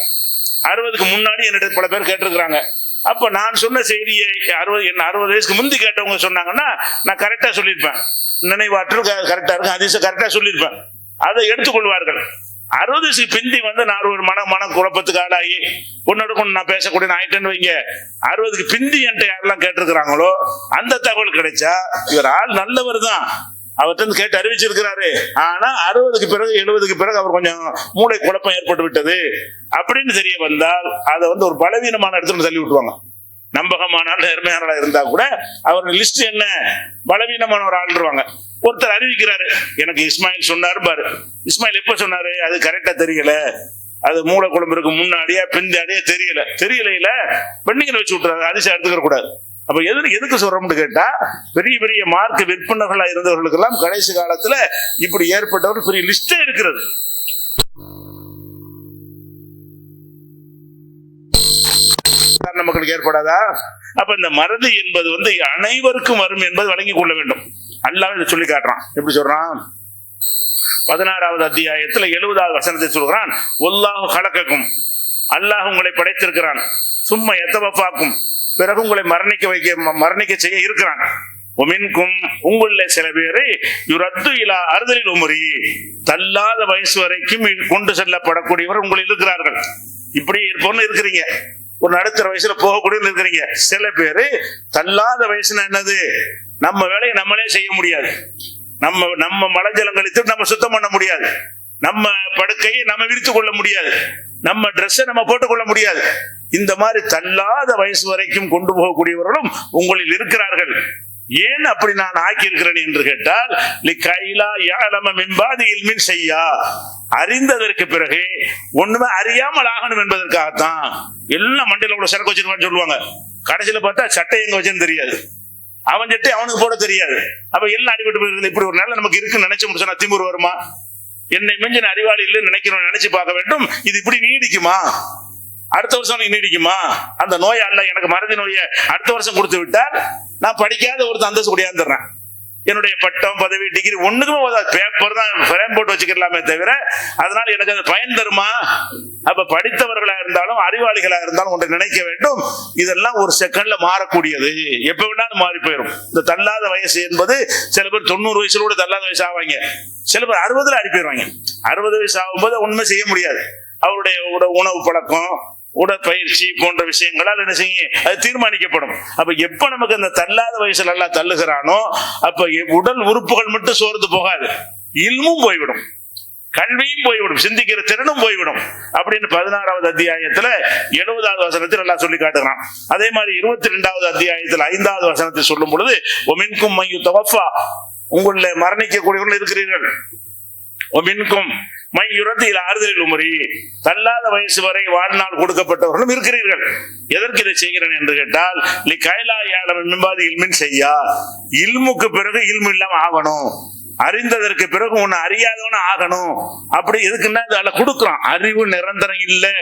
60க்கு முன்னாடி என்னிட்ட பல பேர் கேட்டிருக்கிறாங்க. அப்ப நான் சொன்ன செய்தியை 60 வயசுக்கு முந்தி கேட்டவங்க சொன்னாங்கன்னா நான் கரெக்டா சொல்லியிருப்பேன். நினைவாற்றல் கரெக்டா இருக்கு, ஹதீஸை கரெக்டா சொல்லியிருப்பேன். அதை எடுத்துக்கொள்வார்கள். 60 வயசுக்கு பிந்தி நான் ஒரு மன குழப்பத்துக்கு ஆளாகி ஒன்னோட நான் பேசக்கூடிய ஆயிட்டேன்னு வைங்க, 60க்கு பிந்தி என்கிட்ட யாரெல்லாம் கேட்டிருக்கிறாங்களோ அந்த தகவல் கிடைச்சா இவர் ஆள் நல்லவர் தான், அவர்கிட்ட கேட்டு அறிவிச்சிருக்கிறாரு. ஆனா 60க்கு பிறகு 70க்கு பிறகு அவர் கொஞ்சம் மூளை குழப்பம் ஏற்பட்டு விட்டது அப்படின்னு தெரிய வந்தால் அதை ஒரு பலவீனமான இடத்துல தள்ளி விட்டுருவாங்க. நம்பகமான நேர்மையான இருந்தா கூட அவர் லிஸ்ட் என்ன பலவீனமான ஒரு ஆள்ருவாங்க. ஒருத்தர் அறிவிக்கிறாரு, எனக்கு இஸ்மாயில் சொன்னாரு பாரு. இஸ்மாயில் எப்ப சொன்னாரு? அது கரெக்டா தெரியல, அது மூளை குழம்புக்கு முன்னாடியா பின்னாடியே தெரியல பெண்ணிங்களை வச்சு விட்டுறாரு. அதிசயம் எடுத்துக்க கூடாது. அப்ப எதுக்கு சொல்றோம்னு கேட்டா, பெரிய பெரிய மார்க் விற்பனர்களா இருந்தவர்களுக்கு எல்லாம் கடைசி காலத்துல இப்படி ஏற்பட்டவர்கள் பெரிய லிஸ்டே இருக்கிறது. மக்களுக்கு ஏற்படாதா? அப்ப இந்த மறதி என்பது அனைவருக்கும் வரும் என்பது வழங்கிக் கொள்ள வேண்டும். அல்லாஹ் இதை சொல்லி காட்டுறான். எப்படி சொல்றான்? 16வது அத்தியாயத்துல 70வது வசனத்தை சொல்கிறான், வல்லாஹு கலக்கக்கும், அல்லாஹ் உங்களை படைத்திருக்கிறான், சும்மா எத்தவஃபாக்கும், பிறகு உங்களை மரணிக்க செய்ய இருக்கிறான். உங்களில் சில பேரை யுரத்து இலா அறுதலில் உமரி, தள்ளாத வயசு வரைக்கும் கொண்டு செல்லப்படக்கூடியவர் உங்களில் இருக்கிறார்கள். இப்படி இருப்போம்னு இருக்கிறீங்க, ஒரு நடுத்தர வயசுல போகக்கூடிய இருக்கிறீங்க. சில பேரு தள்ளாத வயசுனா என்னது? நம்ம வேலையை நம்மளே செய்ய முடியாது, நம்ம மலஜலம் கழித்து நம்ம சுத்தம் பண்ண முடியாது, நம்ம படுக்கையை நம்ம விரித்து கொள்ள முடியாது, நம்ம ட்ரெஸ்ஸை நம்ம போட்டுக்கொள்ள முடியாது. இந்த மாதிரி தள்ளாத வயசு வரைக்கும் கொண்டு போகக்கூடியவர்களும் உங்களில் இருக்கிறார்கள். ஏன் அப்படி நான் ஆக்கி இருக்கிறேன் என்று கேட்டால், அறிந்ததற்கு பிறகு ஒண்ணுமே அறியாமல் ஆகணும் என்பதற்காகத்தான். எல்லாம் மண்டையில கூட சரக்கு வச்சிருக்கான்னு சொல்லுவாங்க, கடைசியில பார்த்தா சட்டை எங்க வச்சுன்னு தெரியாது, அவன் சட்டை அவனுக்கு போட தெரியாது. அப்ப எல்லாம் அடிபட்டு போயிருக்குது. இப்படி ஒரு நாள் நமக்கு இருக்குன்னு நினைச்சு முடிச்சா திமிரு வருமா? என்னை மிஞ்சின அறிவாளி இல்லைன்னு நினைச்சு பார்க்க வேண்டும். இது இப்படி நீடிக்குமா? அடுத்த வருஷம் எனக்கு நீடிக்குமா? அந்த நோய் அல்ல எனக்கு மறதி நோயை அடுத்த வருஷம் கொடுத்து விட்டால் நான் படிக்காத ஒருத்தர் அந்தஸ்து கூடியாந்துடுறேன். என்னுடைய பட்டம் பதவி டிகிரி ஒண்ணுக்குமே பேப்பர் தான் ஃப்ரேம் போட்டு வச்சுக்கலாமே தவிர அதனால எனக்கு அது பயன் தருமா? அப்ப படித்தவர்களா இருந்தாலும் அறிவாளிகளா இருந்தாலும் ஒன்றை நினைக்க வேண்டும், இதெல்லாம் ஒரு செகண்ட்ல மாறக்கூடியது, எப்ப வேணாலும் மாறி போயிடும். இந்த தள்ளாத வயசு என்பது சில பேர் 90 வயசுல கூட தள்ளாத வயசு ஆவாங்க, சில பேர் 60ல ஆடி போயிடுவாங்க. 60 வயசு ஆகும்போது உண்மை செய்ய முடியாது. அவருடைய உணவு பழக்கம், உடற்பயிற்சி போன்ற விஷயங்களால் என்ன செய்யும், அது தீர்மானிக்கப்படும். அப்ப எப்ப நமக்கு அந்த தள்ளாத வயசுல எல்லாம் தள்ளுகிறானோ அப்ப உடல் உறுப்புகள் மட்டும் சோர்ந்து போகாது, இல்மும் போய்விடும், கல்வியும் போய்விடும், சிந்திக்கிற திறனும் போய்விடும். அப்படின்னு 16வது அத்தியாயத்துல 70வது வசனத்தில் எல்லாம் சொல்லி காட்டுகிறான். அதே மாதிரி 22வது அத்தியாயத்தில் 5வது வசனத்தை சொல்லும் பொழுது ஒமின்கும் மையு தவஃபா, உங்கள மரணிக்கக்கூடியவர்கள் இருக்கிறீர்கள், ஒமின்கும் மையுரத்தில் ஆறுதலில் உமரி, தள்ளாத வயசு வரை வாழ்நாள் கொடுக்கப்பட்டவர்களும் இருக்கிறீர்கள். எதற்கு இதை செய்கிறேன் என்று கேட்டால் லி கைலா யாலம் மின்பாதி இல்மின் செய்யா, இல்முக்கு பிறகு இல்மு இல்லாம ஆகணும், அறிந்ததற்கு பிறகு ஒன்னு அறியாதவன ஆகணும். அப்படி எதுக்குன்னா அதுல கொடுக்குறான், அறிவு நிரந்தரம் இல்லை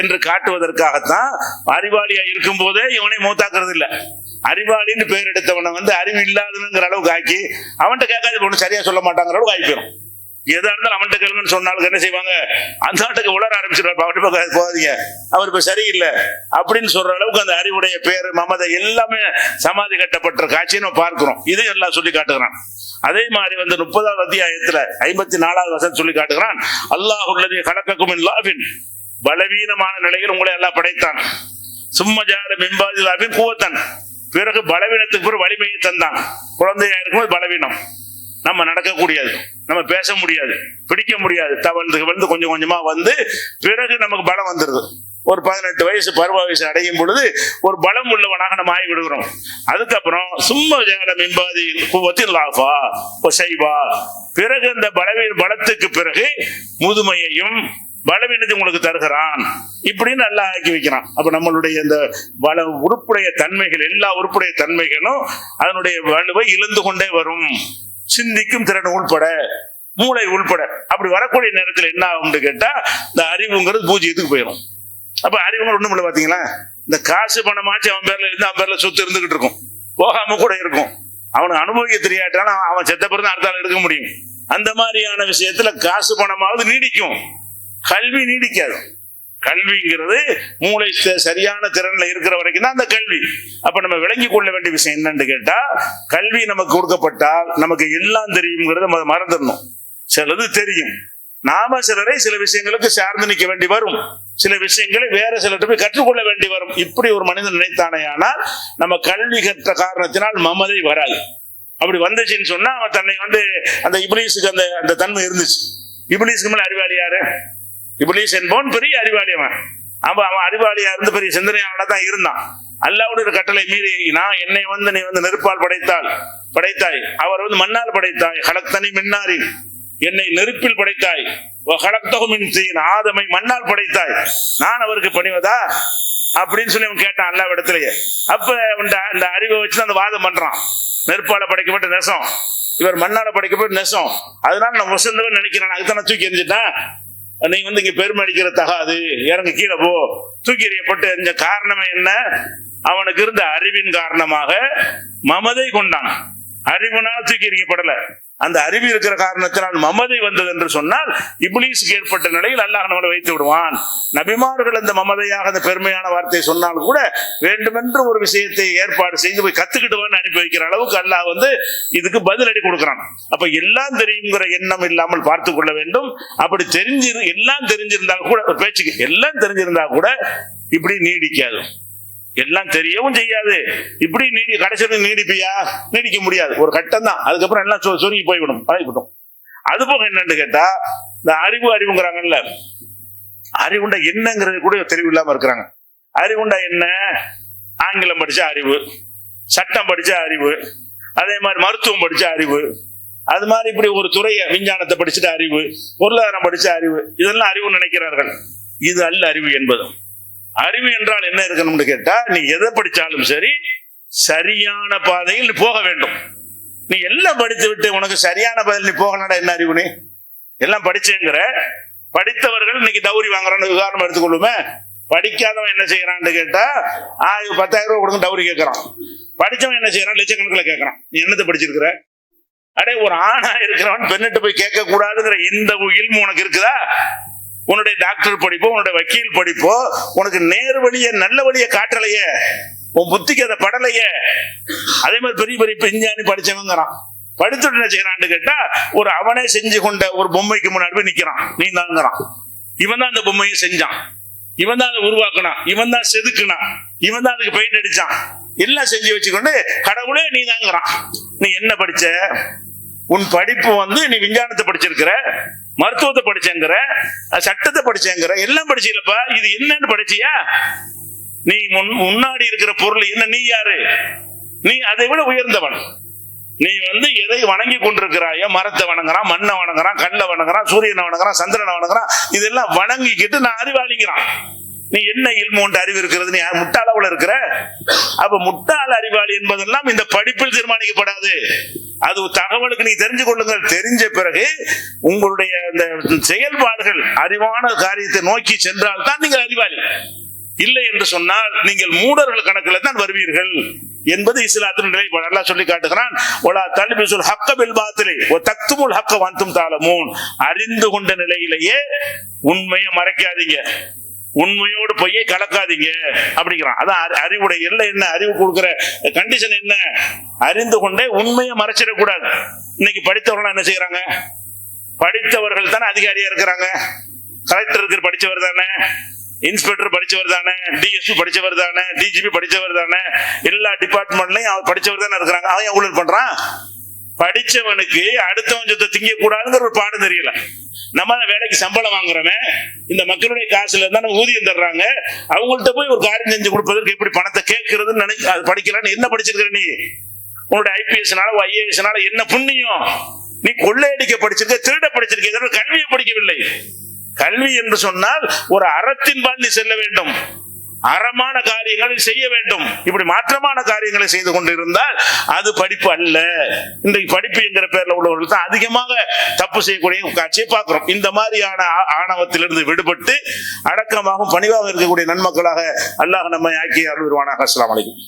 என்று காட்டுவதற்காகத்தான். அறிவாளியா இருக்கும் போதே இவனை மூத்தாக்குறது இல்ல, அறிவாளின்னு பேர் எடுத்தவனை அறிவு இல்லாதவங்கிற அளவுக்கு ஆக்கி அவன்கிட்ட கேட்காது ஒண்ணு சரியா சொல்ல மாட்டாங்கிற அளவுக்கு ஆகிப்போம். எதா இருந்தாலும் அவன்கிட்ட கேளுங்கன்னு சொன்னாலும் என்ன செய்வாங்க, அந்த நாட்டுக்கு உளர ஆரம்பிச்சிருவாங்க, அவர்கிட்ட போகாதீங்க அவர் இப்ப சரியில்லை அப்படின்னு சொல்ற அளவுக்கு அந்த அறிவுடைய பேரு மமதை எல்லாமே சமாதி கட்டப்பட்ட காட்சியை நம்ம பார்க்கிறோம். இது எல்லாம் சொல்லி காட்டுகிறான். அதே மாதிரி 30வது அத்தியாயத்துல 54வது வசனம் சொல்லி காட்டுகிறான், அல்லாஹுல்லதி கலக்கக்கும் மின் லாஃபின், பலவீனமான நிலையில் உங்களை எல்லாம் படைத்தான், சும்மஜால மின்பாதி லாஃபின் குவத்தன், பிறகு பலவீனத்துக்கு பிறகு வலிமையை தந்தான். குழந்தையா இருக்கும்போது பலவீனம், நம்ம நடக்கக்கூடியது, நம்ம பேச முடியாது, பிடிக்க முடியாது, தவழ்ந்து கொஞ்சம் கொஞ்சமா பிறகு நமக்கு பலம் வந்துருது. ஒரு 18 வயசு பருவ வயசு அடையும் பொழுது ஒரு பலம் உள்ளவனாக நம்ம ஆகி விடுகிறோம். அதுக்கப்புறம் சும்மா மின்பாதி லாஃபா ஒசைவா, பிறகு அந்த பலத்துக்கு பிறகு முதுமையையும் பலவீனத்தை உங்களுக்கு தருகிறான், இப்படின்னு நல்லா ஆக்கி வைக்கிறான். அப்ப நம்மளுடைய இந்த உறுப்புடைய தன்மைகள், எல்லா உறுப்புடைய தன்மைகளும் அதனுடைய வலுவை இழந்து கொண்டே வரும், சிந்திக்கும் திறன் உள்பட, மூளை உள்பட. அப்படி வரக்கூடிய நேரத்தில் என்ன ஆகும்னு கேட்டா இந்த அறிவுங்கிறது பூஜ்ஜியத்துக்கு போயிடும். அப்ப அறிவுங்க ஒண்ணும் இல்லை, பாத்தீங்களா, இந்த காசு பணமாச்சு அவன் பேர்ல இருந்து அவன் பேர்ல சொத்து இருந்துகிட்டு இருக்கும், போகாம கூட இருக்கும். அவனுக்கு அனுபவிக்க தெரியாட்டாலும் அவன் செத்த பிறகு அடுத்த ஆள் எடுக்க முடியும். அந்த மாதிரியான விஷயத்துல காசு பணமாவது நீடிக்கும், கல்வி நீடிக்காது. கல்விங்கிறது மூளை சரியான திறன்ல இருக்கிற வரைக்கும் தான் அந்த கல்வி. அப்ப நம்ம விளங்கி கொள்ள வேண்டிய விஷயம் என்னன்னு கேட்டா, கல்வி நமக்கு கொடுக்கப்பட்டால் நமக்கு எல்லாம் தெரியுங்கிறத மறந்துடணும். சிலது தெரியும், நாம சிலரை சில விஷயங்களுக்கு சார்ந்து நிற்க வேண்டி வரும், சில விஷயங்களை வேற சிலர்கிட்ட போய் கற்றுக்கொள்ள வேண்டி வரும். இப்படி ஒரு மனிதன் நினைத்தானே ஆனால் நம்ம கல்வி கற்ற காரணத்தினால் மமதை வராது. அப்படி வந்துச்சுன்னு சொன்னா அவன் தன்னை அந்த இப்லீஸுக்கு அந்த தன்மை இருந்துச்சு. இப்லீஸுக்கு மேல அறிவாளி யாரு? இப்லீஸ் என்பவன் பெரிய அறிவாளி. அவன் அறிவாளியா இருந்து பெரிய சிந்தனையாளனா தான் இருந்தான். அல்லாஹ்வுடைய கட்டளை மீறி நான் என்னை நீ நெருப்பால் படைத்தாய், அவர் மண்ணால் படைத்தாய், ஹலக்தனி மின்னாரி, என்னை நெருப்பில் படைத்தாய், ஆதமை மண்ணால் படைத்தாய், நான் அவருக்கு பணிவதா அப்படின்னு சொல்லி அவன் கேட்டான் அல்லாஹ் இடத்திலேயே. அப்ப அந்த அறிவை வச்சு அந்த வாதம் பண்றான், நெருப்பால படைக்கப்பட்ட நெசம், இவர் மண்ணால படைக்கப்பட்ட நெசம், அதனால நான் வசந்தவன் நினைக்கிறேன், அதுதான் தூக்கி எறிஞ்சிட்டேன். நீங்க இங்க பெருமை அடிக்கிற தகாது, இறங்க கீழே போ, தூக்கி எறியப்பட்டு எறிஞ்ச காரணமே என்ன? அவனுக்கு இருந்த அறிவின் காரணமாக மமதை கொண்டான். அறிவுனால் தூக்கி எறியப்படல, அந்த அறிவு இருக்கிற காரணத்தினால் மமதை வந்தது என்று சொன்னால் இப்லீஸுக்கு ஏற்பட்ட நிலையில் அல்லாஹ் நம்மளை வைத்து விடுவான். நபிமார்கள் அந்த மமதையாக அந்த பெருமையான வார்த்தையை சொன்னால் கூட வேண்டுமென்று ஒரு விஷயத்தை ஏற்பாடு செய்து போய் கத்துக்கிட்டுவான்னு அனுப்பி வைக்கிற அளவுக்கு அல்லாஹ் இதுக்கு பதிலடி கொடுக்கிறான். அப்ப எல்லாம் தெரியுங்கிற எண்ணம் இல்லாமல் பார்த்து கொள்ள வேண்டும். அப்படி எல்லாம் தெரிஞ்சிருந்தா கூட, ஒரு பேச்சுக்கு எல்லாம் தெரிஞ்சிருந்தா கூட இப்படி நீடிக்காது, எல்லாம் தெரியவும் செய்யாது. இப்படி கடைசி நீடிப்பியா? நீடிக்க முடியாது, ஒரு கட்டம் தான், அதுக்கப்புறம் எல்லாம் சுருங்கி போய்விடும், பழகிவிடும். அது போக என்னன்னு கேட்டா இந்த அறிவுங்கிறாங்கல்ல, அறிவுண்டா என்னங்கிறது கூட தெளிவு இல்லாம இருக்கிறாங்க. அறிவுண்டா என்ன? ஆங்கிலம் படிச்ச அறிவு, சட்டம் படிச்ச அறிவு, அதே மாதிரி மருத்துவம் படிச்ச அறிவு, அது மாதிரி இப்படி ஒரு துறையை விஞ்ஞானத்தை படிச்சுட்ட அறிவு, பொருளாதாரம் படிச்ச அறிவு, இதெல்லாம் அறிவு நினைக்கிறார்கள். இது அல்ல அறிவு என்பது. அறிவு என்றால் என்ன இருக்கணும்னு கேட்டா, நீ எதை படிச்சாலும் சரி சரியான பாதையில் நீ போக வேண்டும். நீ எல்லாம் படித்து விட்டு உனக்கு சரியான பாதையில் நீ போகலடா என்ன அறிவு? நீ எல்லாம் படிச்சேங்கிற, படித்தவர்கள் இன்னைக்கு தௌரி வாங்குறான்னு உதாரணம் எடுத்துக்கொள்ளுமே, படிக்காதவன் என்ன செய்யறான்னு கேட்டா 10,000 ரூபாய் கொடுங்க டவுரி கேட்கறான். படிச்சவன் என்ன செய்யறான்? லட்சக்கணக்கில் கேட்கறான். நீ என்னத்தை படிச்சிருக்கிற? அடே, ஒரு ஆணா இருக்கிறவன் பெண்ணிட்டு போய் கேட்க கூடாதுங்கிற இந்த இல்மு உனக்கு இருக்குதா? உன்னுடைய டாக்டர் படிப்போ, உன்னுடைய வக்கீல் படிப்போ உனக்கு நேர் வழிய நல்ல வழிய காட்டலையே, உன் புத்திக்கு அதை படலையே. அதே மாதிரி பெரிய பெரிய விஞ்ஞானி படிச்சவங்கிறான். படித்துட்டு என்ன செய்யறான்னு கேட்டா ஒரு அவனே செஞ்சு கொண்ட ஒரு பொம்மைக்கு முன்னாடி போய் நிக்கிறான். நீ தாங்கிறான். இவன் தான் அந்த பொம்மையை செஞ்சான், இவன் தான் அதை உருவாக்கினான், இவன் தான் செதுக்குனான், இவன் தான் அதுக்கு பெயிண்ட் அடிச்சான், எல்லாம் செஞ்சு வச்சுக்கொண்டு கடவுளே நீ தாங்கிறான். நீ என்ன படிச்ச? உன் படிப்பு நீ விஞ்ஞானத்தை படிச்சிருக்கிற, மருத்துவத்தை படிச்சேங்கிற, சட்டத்தை படிச்சேங்கிற, எல்லாம் படிச்சீங்களப்பா. இது என்னன்னு படிச்சியா? நீ முன்னாடி இருக்கிற பொருள் என்ன? நீ யாரு? நீ அதை விட உயர்ந்தவன். நீ எதை வணங்கி கொண்டிருக்கிறாயோ, மரத்தை வணங்குறான், மண்ணை வணங்குறான், கல்லை வணங்குறான், சூரியனை வணங்குறான், சந்திரனை வணங்குறான், இதெல்லாம் வணங்கிக்கிட்டு நான் அறிவாளிங்கிறான். நீ என்ன இல்மோண்டு அறிவு இருக்கிறது? நீ முட்டாளவுல இருக்கிற. அப்ப முட்டாள அறிவாளி என்பதெல்லாம் இந்த படிப்பில் தீர்மானிக்கப்படாது. அது தகவலுக்கு நீ தெரிஞ்சு கொள்ளுங்கள். தெரிஞ்ச பிறகு உங்களுடைய இந்த செயல்பாடுகள் அறிவான காரியத்தை நோக்கி சென்றால் தான் நீங்கள் அறிவாளி. இல்லை என்று சொன்னால் நீங்கள் மூடர்கள் கணக்கில் தான் வருவீர்கள் என்பது இஸ்லாத்தின் நிலைப்பாடு. அல்லாஹ் சொல்லி காட்டுகிறான், வலா தல்பிசுல் ஹக்க பில் பாத்திலி வ தக்துமுல் ஹக்க வஅன்தும் தஅலமூன். அறிந்து கொண்ட நிலையிலேயே உண்மையை மறைக்காதீங்க, உண்மையோடு பொய்யை கலக்காதீங்க அப்படிங்கிறான். அதான் அறிவுடைய எல்லை என்ன, அறிவு கொடுக்கிற கண்டிஷன் என்ன? அறிந்து கொண்டே உண்மையை மறைச்சிடக்கூடாது. இன்னைக்கு படித்தவர்கள் என்ன செய்யறாங்க? படித்தவர்கள் தானே அதிகாரியா இருக்கிறாங்க. கலெக்டருக்கு படிச்சவர் தானே, இன்ஸ்பெக்டர் படிச்சவர் தானே, டிஎஸ்பி படிச்சவர் தானே, டிஜிபி படிச்சவர் தானே, எல்லா டிபார்ட்மெண்ட்லயும் அவர் படிச்சவர் தானே இருக்கிறாங்க. அவன் ஊழல் பண்றான். படிச்சவனுக்கு அடுத்தவன் சொத்தை திங்க கூடாதுங்கிற ஒரு பாடம் தெரியல. நம்ம வேலைக்கு சம்பளம் வாங்குறவன் இந்த மக்களுடைய காசுல இருந்தா ஊதியம் தர்றாங்க. அவங்கள்ட்ட போய் ஒரு காரியம் செஞ்சு கொடுப்பதற்கு எப்படி பணத்தை கேட்கறதுன்னு நினைச்சு அது படிக்கலான்னு என்ன படிச்சிருக்கிற நீ? உன்னுடைய ஐபிஎஸ்னால ஐஏஎஸ்னால என்ன புண்ணியம்? நீ கொள்ளையடிக்க படிச்சிருக்க, திருட படிச்சிருக்க, கல்வியை படிக்கவில்லை. கல்வி என்று சொன்னால் ஒரு அறத்தின்பால் நீ செல்ல வேண்டும், அறமான காரியங்களை செய்ய வேண்டும். இப்படி மாற்றமான காரியங்களை செய்து கொண்டிருந்தால் அது படிப்பு அல்ல. இன்றைக்கு படிப்பு என்கிற பேர்ல உள்ளவர்கள் தான் அதிகமாக தப்பு செய்யக்கூடிய காட்சியை பார்க்கிறோம். இந்த மாதிரியான ஆணவத்திலிருந்து விடுபட்டு அடக்கமாகவும் பணிவாக இருக்கக்கூடிய நன்மக்களாக அல்லாஹ் நம்மை ஆக்கி அருள்வானாக. அஸ்ஸலாமு அலைக்கும்.